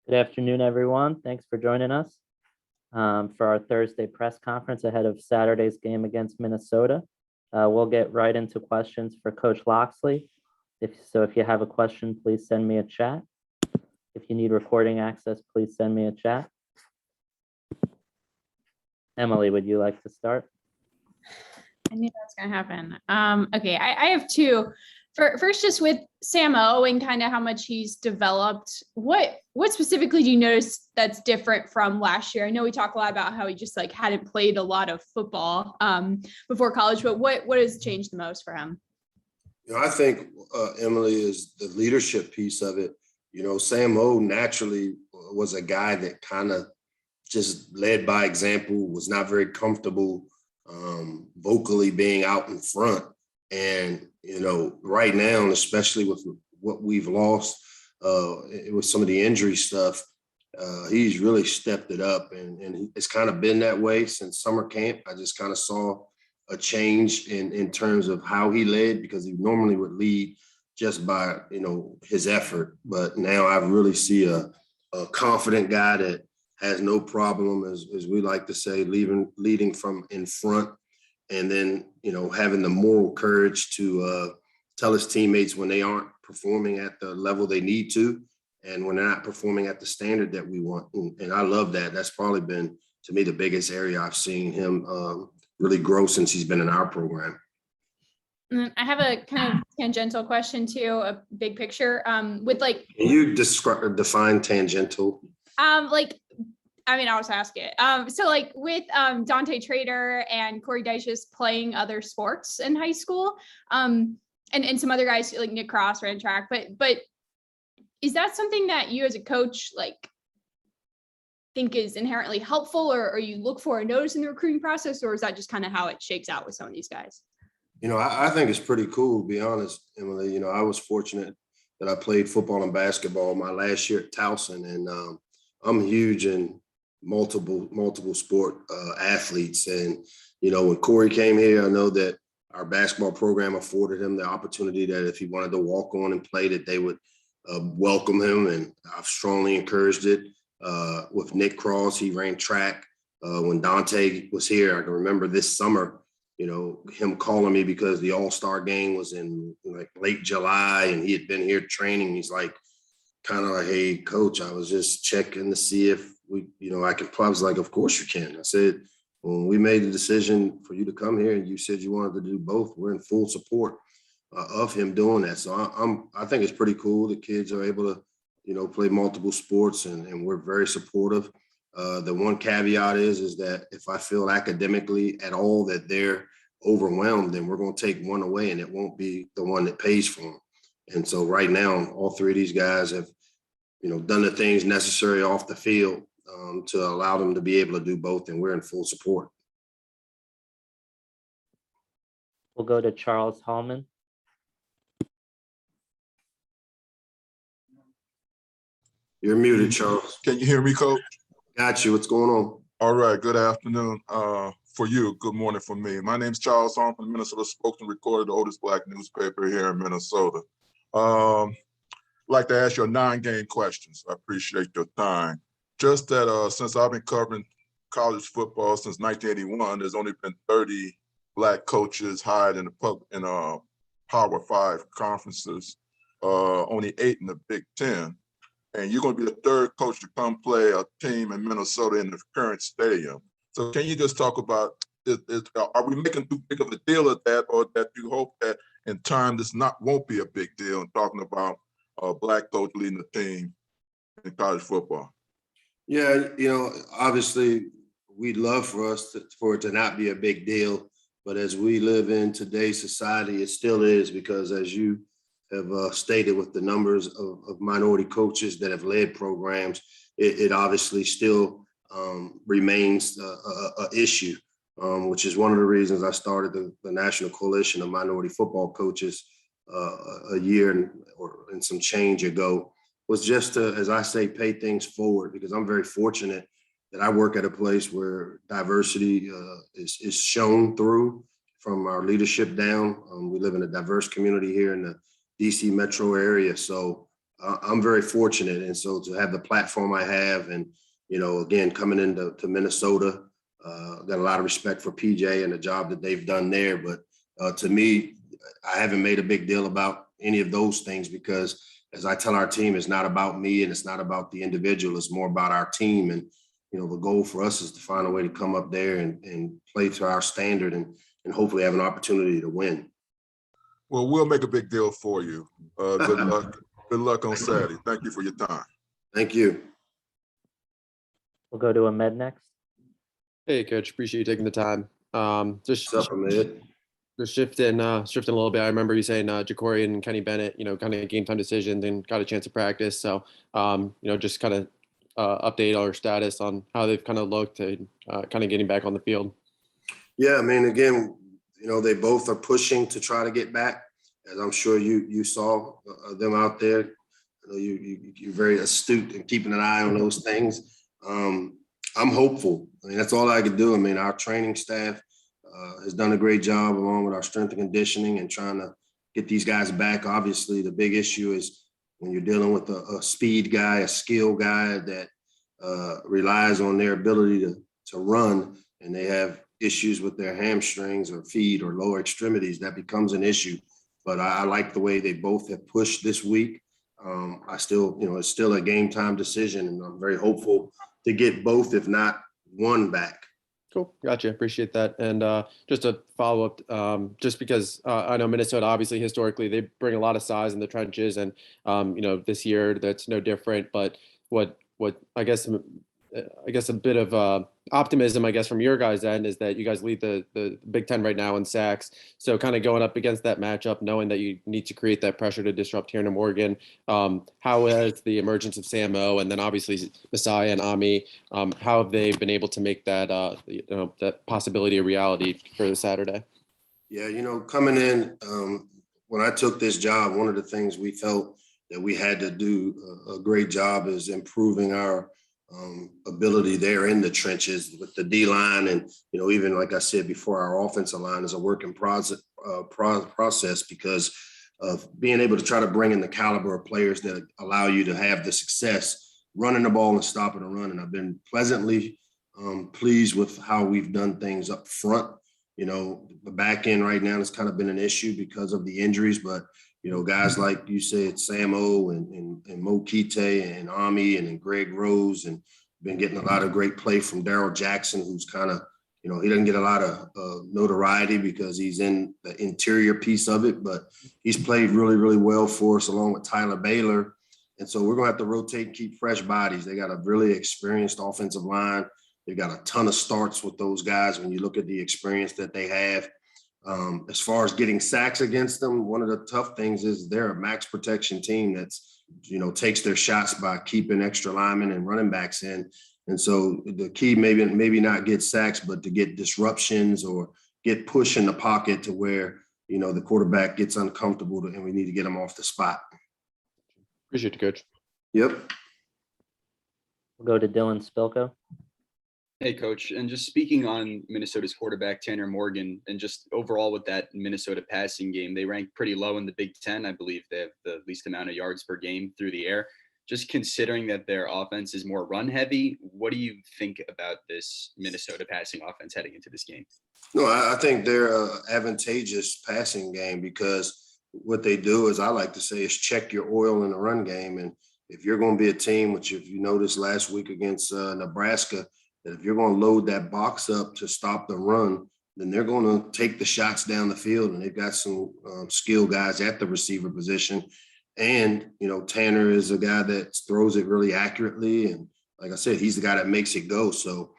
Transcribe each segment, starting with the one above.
Good afternoon, everyone. Thanks for joining us for our Thursday press conference ahead of Saturday's game against Minnesota. We'll get right into questions for Coach Locksley. If you have a question, please send me a chat. If you need recording access, please send me a chat. Emily, would you like to start? I knew that was going to happen. Okay, I have two. First, just with Samo and kind of how much he's developed, what specifically do you notice that's different from last year? I know we talk a lot about how he just hadn't played a lot of football before college, but what has changed the most for him? I think Emily is the leadership piece of it. Samo naturally was a guy that kind of just led by example, was not very comfortable vocally being out in front. And, right now, and especially with what we've lost with some of the injury stuff, he's really stepped it up. And it's kind of been that way since summer camp. I just kind of saw a change in terms of how he led, because he normally would lead just by, his effort. But now I really see a confident guy that has no problem, as we like to say, leading from in front. And then, having the moral courage to tell his teammates when they aren't performing at the level they need to, and when they're not performing at the standard that we want. And I love that. That's probably been, to me, the biggest area I've seen him really grow since he's been in our program. I have a kind of tangential question too, a big picture with Can you define tangential? I'll just ask it. With Dante Trader and Corey Dyches playing other sports in high school, and some other guys like Nick Cross ran track, but is that something that you as a coach think is inherently helpful, or you look for or notice in the recruiting process, or is that just kind of how it shakes out with some of these guys? I think it's pretty cool, to be honest, Emily. I was fortunate that I played football and basketball my last year at Towson, and I'm huge in multiple sport athletes. And, when Corey came here, I know that our basketball program afforded him the opportunity that if he wanted to walk on and play, that they would welcome him. And I've strongly encouraged it. With Nick Cross, he ran track. When Dante was here, I can remember this summer, him calling me because the All-Star game was in late July and he had been here training. He's kind of like, hey, coach, I was just checking to see if I can play. I was like, of course you can. I said, when we made the decision for you to come here and you said you wanted to do both, we're in full support of him doing that. So I think it's pretty cool. The kids are able to, play multiple sports, and we're very supportive. The one caveat is that if I feel academically at all that they're overwhelmed, then we're going to take one away, and it won't be the one that pays for them. And so right now, all three of these guys have, done the things necessary off the field to allow them to be able to do both, and we're in full support. We'll go to Charles Hallman. You're muted, Charles. Can you hear me, Coach? Got you. What's going on? All right. Good afternoon for you. Good morning for me. My name's Charles Hallman from Minnesota Spokesman Recorder, the oldest Black newspaper here in Minnesota. I'd like to ask you 9-game questions. I appreciate your time. Just that since I've been covering college football since 1981, there's only been 30 Black coaches hired in the Power 5 conferences, only 8 in the Big Ten. And you're going to be the third coach to come play a team in Minnesota in the current stadium. So can you just talk about, are we making too big of a deal of that, or that you hope that in time this won't be a big deal, and talking about a Black coach leading the team in college football? Yeah, obviously we'd love for it to not be a big deal, but as we live in today's society, it still is, because as you have stated with the numbers of minority coaches that have led programs, it obviously still remains an issue, which is one of the reasons I started the National Coalition of Minority Football Coaches a year and some change ago, was just to, as I say, pay things forward, because I'm very fortunate that I work at a place where diversity is shown through from our leadership down. We live in a diverse community here in the DC metro area. So I'm very fortunate. And so to have the platform I have and, again, coming into Minnesota, got a lot of respect for PJ and the job that they've done there. But to me, I haven't made a big deal about any of those things because as I tell our team, it's not about me and it's not about the individual. It's more about our team. And, the goal for us is to find a way to come up there and play to our standard and hopefully have an opportunity to win. Well, we'll make a big deal for you. Good luck. Good luck on Saturday. Thank you for your time. Thank you. We'll go to Ahmed next. Hey, Coach. Appreciate you taking the time. Just What's up, Ahmed? shifting a little bit. I remember you saying Ja'Cory and Kenny Bennett, kind of game time decisions and got a chance to practice. So, just kind of update our status on how they've kind of looked and kind of getting back on the field. Yeah, I mean, again, they both are pushing to try to get back. As I'm sure you saw them out there. You're very astute in keeping an eye on those things. I'm hopeful. I mean, that's all I could do. I mean, our training staff has done a great job along with our strength and conditioning and trying to get these guys back. Obviously, the big issue is when you're dealing with a speed guy, a skill guy that relies on their ability to run, and they have issues with their hamstrings or feet or lower extremities, that becomes an issue. But I like the way they both have pushed this week. I still, it's still a game time decision, and I'm very hopeful to get both, if not one, back. Cool. Gotcha. Appreciate that. And just a follow up, just because I know Minnesota, obviously, historically, they bring a lot of size in the trenches. And, this year that's no different. But what I guess a bit of optimism, I guess, from your guys' end is that you guys lead the Big Ten right now in sacks. So kind of going up against that matchup, knowing that you need to create that pressure to disrupt here in Morgan. How has the emergence of Sam O and then obviously Messiah and Ami, how have they been able to make that that possibility a reality for the Saturday? Yeah, coming in, when I took this job, one of the things we felt that we had to do a great job is improving our ability there in the trenches with the D-line. And, even like I said before, our offensive line is a work in process because of being able to try to bring in the caliber of players that allow you to have the success running the ball and stopping the run. And I've been pleasantly pleased with how we've done things up front. The back end right now has kind of been an issue because of the injuries, but guys like you said, Sam O and Mo Kite and Ami and Greg Rose, and been getting a lot of great play from Darryl Jackson, who's kind of, he doesn't get a lot of notoriety because he's in the interior piece of it, but he's played really, really well for us along with Tyler Baylor. And so we're going to have to rotate and keep fresh bodies. They got a really experienced offensive line. They've got a ton of starts with those guys when you look at the experience that they have. As far as getting sacks against them, one of the tough things is they're a max protection team that's, takes their shots by keeping extra linemen and running backs in. And so the key maybe not get sacks, but to get disruptions or get push in the pocket to where, the quarterback gets uncomfortable and we need to get them off the spot. Appreciate it, Coach. Yep. We'll go to Dylan Spilko. Hey, Coach. And just speaking on Minnesota's quarterback, Tanner Morgan, and just overall with that Minnesota passing game, they rank pretty low in the Big Ten. I believe they have the least amount of yards per game through the air. Just considering that their offense is more run heavy, what do you think about this Minnesota passing offense heading into this game? No, I think they're an advantageous passing game because what they do is, I like to say, is check your oil in the run game. And if you're going to be a team, which if you noticed last week against Nebraska, that if you're going to load that box up to stop the run, then they're going to take the shots down the field. And they've got some skilled guys at the receiver position. And, Tanner is a guy that throws it really accurately. And like I said, he's the guy that makes it go. So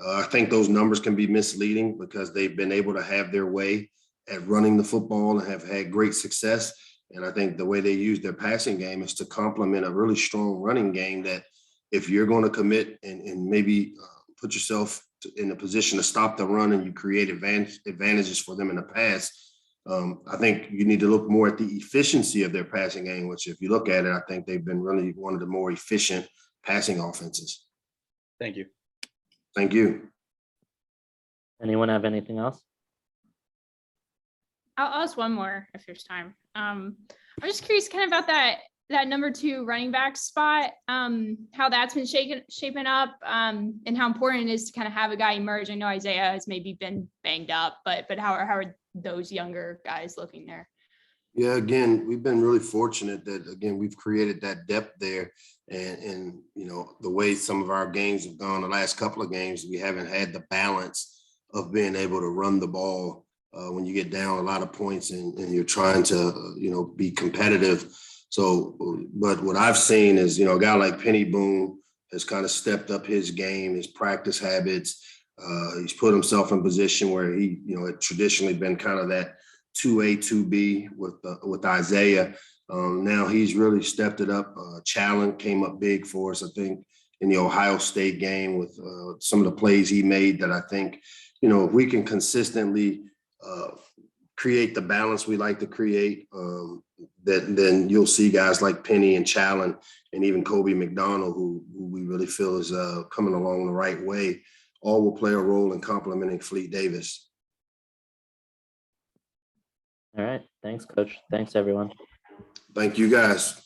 I think those numbers can be misleading because they've been able to have their way at running the football and have had great success. And I think the way they use their passing game is to complement a really strong running game that if you're going to commit and maybe put yourself in a position to stop the run and you create advantages for them in the pass, I think you need to look more at the efficiency of their passing game, which if you look at it, I think they've been really one of the more efficient passing offenses. Thank you. Thank you. Anyone have anything else? I'll ask one more if there's time. I'm just curious kind of about that number 2 running back spot, how that's been shaping up, and how important it is to kind of have a guy emerge. I know Isaiah has maybe been banged up, but how are those younger guys looking there? Yeah, again, we've been really fortunate that, again, we've created that depth there. And you know, the way some of our games have gone the last couple of games, we haven't had the balance of being able to run the ball when you get down a lot of points and you're trying to, you know, be competitive. So, but what I've seen is, you know, a guy like Penny Boone has kind of stepped up his game, his practice habits. He's put himself in position where he, you know, had traditionally been kind of that 2A, 2B with Isaiah. Now he's really stepped it up. Challen came up big for us, I think, in the Ohio State game with some of the plays he made that I think, you know, if we can consistently create the balance we like to create, then you'll see guys like Penny and Challen and even Kobe McDonald, who we really feel is coming along the right way, all will play a role in complementing Fleet Davis. All right. Thanks, Coach. Thanks, everyone. Thank you, guys.